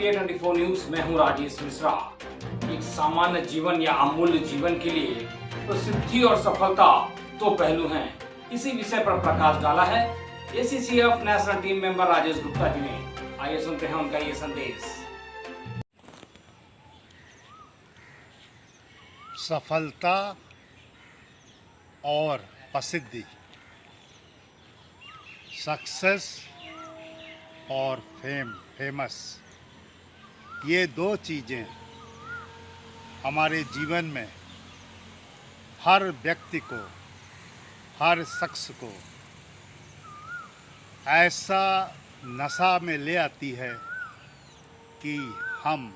K24 news में हूं राजेश मिश्रा। एक सामान्य जीवन या अमूल्य जीवन के लिए प्रसिद्धि और सफलता दो पहलू हैं। इसी विषय पर प्रकाश डाला है ACCF national team member Rajesh Gupta ji ने। आइए सुनते हैं उनका ये संदेश। सफलता और प्रसिद्धि, सक्सेस और फेमस, ये दो चीज़ें हमारे जीवन में हर व्यक्ति को, हर शख्स को ऐसा नशा में ले आती है कि हम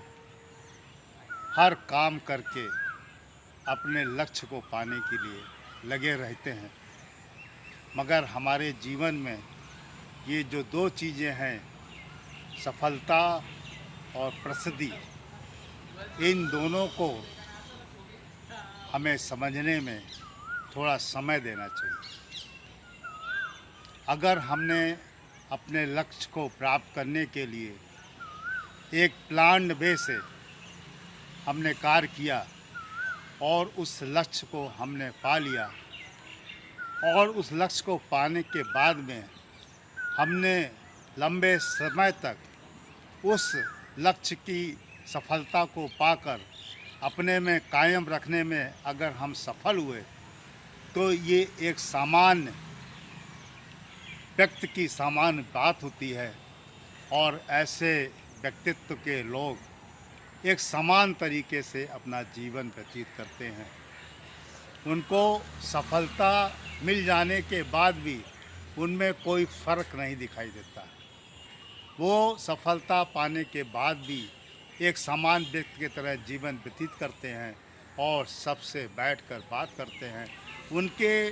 हर काम करके अपने लक्ष्य को पाने के लिए लगे रहते हैं। मगर हमारे जीवन में ये जो दो चीज़ें हैं, सफलता और प्रसिद्धि, इन दोनों को हमें समझने में थोड़ा समय देना चाहिए। अगर हमने अपने लक्ष्य को प्राप्त करने के लिए एक प्लान्ड वे से हमने कार्य किया और उस लक्ष्य को हमने पा लिया और उस लक्ष्य को पाने के बाद में हमने लंबे समय तक उस लक्ष्य की सफलता को पाकर अपने में कायम रखने में अगर हम सफल हुए, तो ये एक सामान्य व्यक्ति की सामान्य बात होती है। और ऐसे व्यक्तित्व के लोग एक समान तरीके से अपना जीवन व्यतीत करते हैं। उनको सफलता मिल जाने के बाद भी उनमें कोई फ़र्क नहीं दिखाई देता। वो सफलता पाने के बाद भी एक समान व्यक्ति की तरह जीवन व्यतीत करते हैं और सबसे बैठकर बात करते हैं। उनके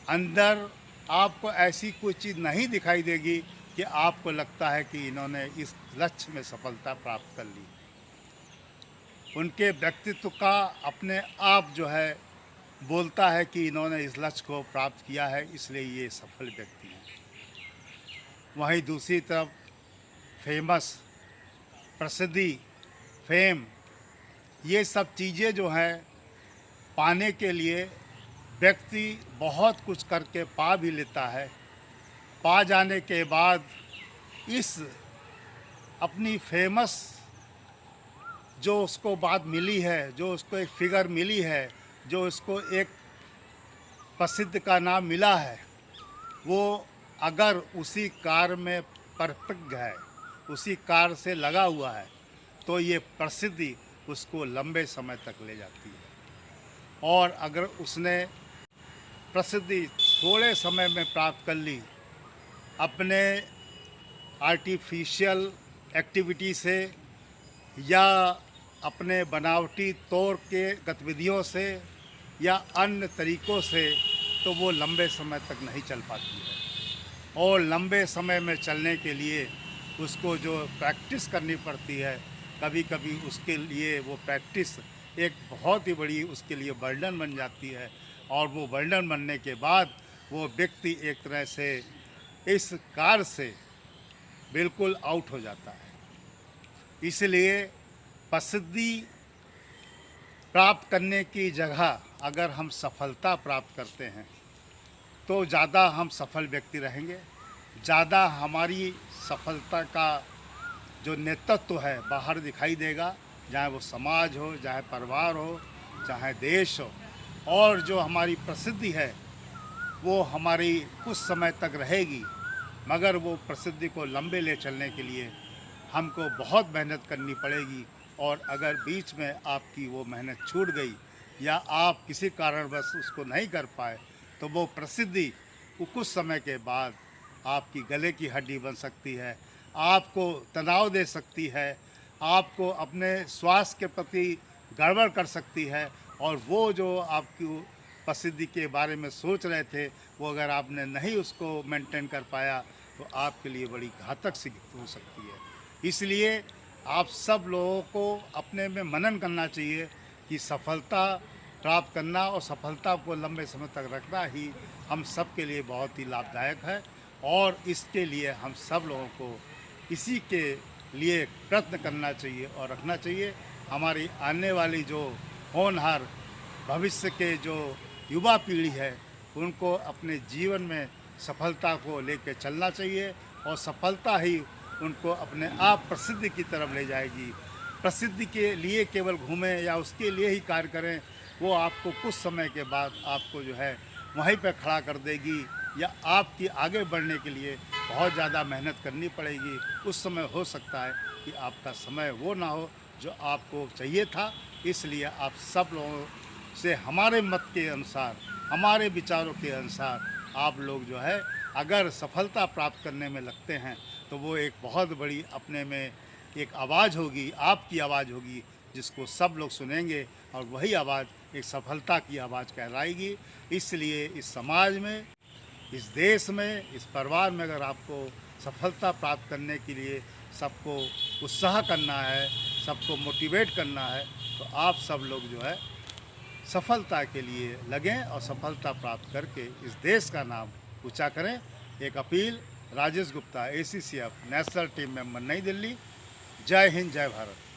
अंदर आपको ऐसी कोई चीज़ नहीं दिखाई देगी कि आपको लगता है कि इन्होंने इस लक्ष्य में सफलता प्राप्त कर ली। उनके व्यक्तित्व का अपने आप जो है बोलता है कि इन्होंने इस लक्ष्य को प्राप्त किया है, इसलिए ये सफल व्यक्ति हैं। वहीं दूसरी तरफ फेमस, प्रसिद्धि, फेम, ये सब चीज़ें जो हैं पाने के लिए व्यक्ति बहुत कुछ करके पा भी लेता है। पा जाने के बाद इस अपनी फेमस जो उसको बात मिली है, जो उसको एक फिगर मिली है, जो उसको एक प्रसिद्ध का नाम मिला है, वो अगर उसी कार्य में परफेक्ट है, उसी कार्य से लगा हुआ है, तो ये प्रसिद्धि उसको लंबे समय तक ले जाती है। और अगर उसने प्रसिद्धि थोड़े समय में प्राप्त कर ली अपने आर्टिफिशियल एक्टिविटी से या अपने बनावटी तौर के गतिविधियों से या अन्य तरीक़ों से, तो वो लंबे समय तक नहीं चल पाती है। और लंबे समय में चलने के लिए उसको जो प्रैक्टिस करनी पड़ती है, कभी कभी उसके लिए वो प्रैक्टिस एक बहुत ही बड़ी उसके लिए बर्डन बन जाती है। और वो बर्डन बनने के बाद वो व्यक्ति एक तरह से इस कार्य से बिल्कुल आउट हो जाता है। इसलिए प्रसिद्धि प्राप्त करने की जगह अगर हम सफलता प्राप्त करते हैं, तो ज़्यादा हम सफल व्यक्ति रहेंगे। ज़्यादा हमारी सफलता का जो नेतृत्व है बाहर दिखाई देगा, चाहे वो समाज हो, चाहे परिवार हो, चाहे देश हो। और जो हमारी प्रसिद्धि है वो हमारी कुछ समय तक रहेगी, मगर वो प्रसिद्धि को लंबे ले चलने के लिए हमको बहुत मेहनत करनी पड़ेगी। और अगर बीच में आपकी वो मेहनत छूट गई या आप किसी कारणवश उसको नहीं कर पाए, तो वो प्रसिद्धि वो कुछ समय के बाद आपकी गले की हड्डी बन सकती है, आपको तनाव दे सकती है, आपको अपने स्वास्थ्य के प्रति गड़बड़ कर सकती है। और वो जो आपकी प्रसिद्धि के बारे में सोच रहे थे, वो अगर आपने नहीं उसको मेंटेन कर पाया, तो आपके लिए बड़ी घातक सिद्ध हो सकती है। इसलिए आप सब लोगों को अपने में मनन करना चाहिए कि सफलता प्राप्त करना और सफलता को लंबे समय तक रखना ही हम सब के लिए बहुत ही लाभदायक है। और इसके लिए हम सब लोगों को इसी के लिए प्रयत्न करना चाहिए और रखना चाहिए। हमारी आने वाली जो होनहार भविष्य के जो युवा पीढ़ी है उनको अपने जीवन में सफलता को लेकर चलना चाहिए और सफलता ही उनको अपने आप प्रसिद्धि की तरफ ले जाएगी। प्रसिद्धि के लिए केवल घूमें या उसके लिए ही कार्य करें, वो आपको कुछ समय के बाद आपको जो है वहीं पर खड़ा कर देगी या आपकी आगे बढ़ने के लिए बहुत ज़्यादा मेहनत करनी पड़ेगी। उस समय हो सकता है कि आपका समय वो ना हो जो आपको चाहिए था। इसलिए आप सब लोगों से हमारे मत के अनुसार, हमारे विचारों के अनुसार आप लोग जो है अगर सफलता प्राप्त करने में लगते हैं तो वो एक बहुत बड़ी अपने में एक आवाज़ होगी, आपकी आवाज़ होगी जिसको सब लोग सुनेंगे और वही आवाज़ एक सफलता की आवाज़ कहलाएगी। इसलिए इस समाज में, इस देश में, इस परिवार में अगर आपको सफलता प्राप्त करने के लिए सबको उत्साह करना है, सबको मोटिवेट करना है तो आप सब लोग जो है सफलता के लिए लगें और सफलता प्राप्त करके इस देश का नाम ऊंचा करें। एक appeal, Rajesh Gupta, ACCF national team member, नई दिल्ली। जय हिंद, जय भारत।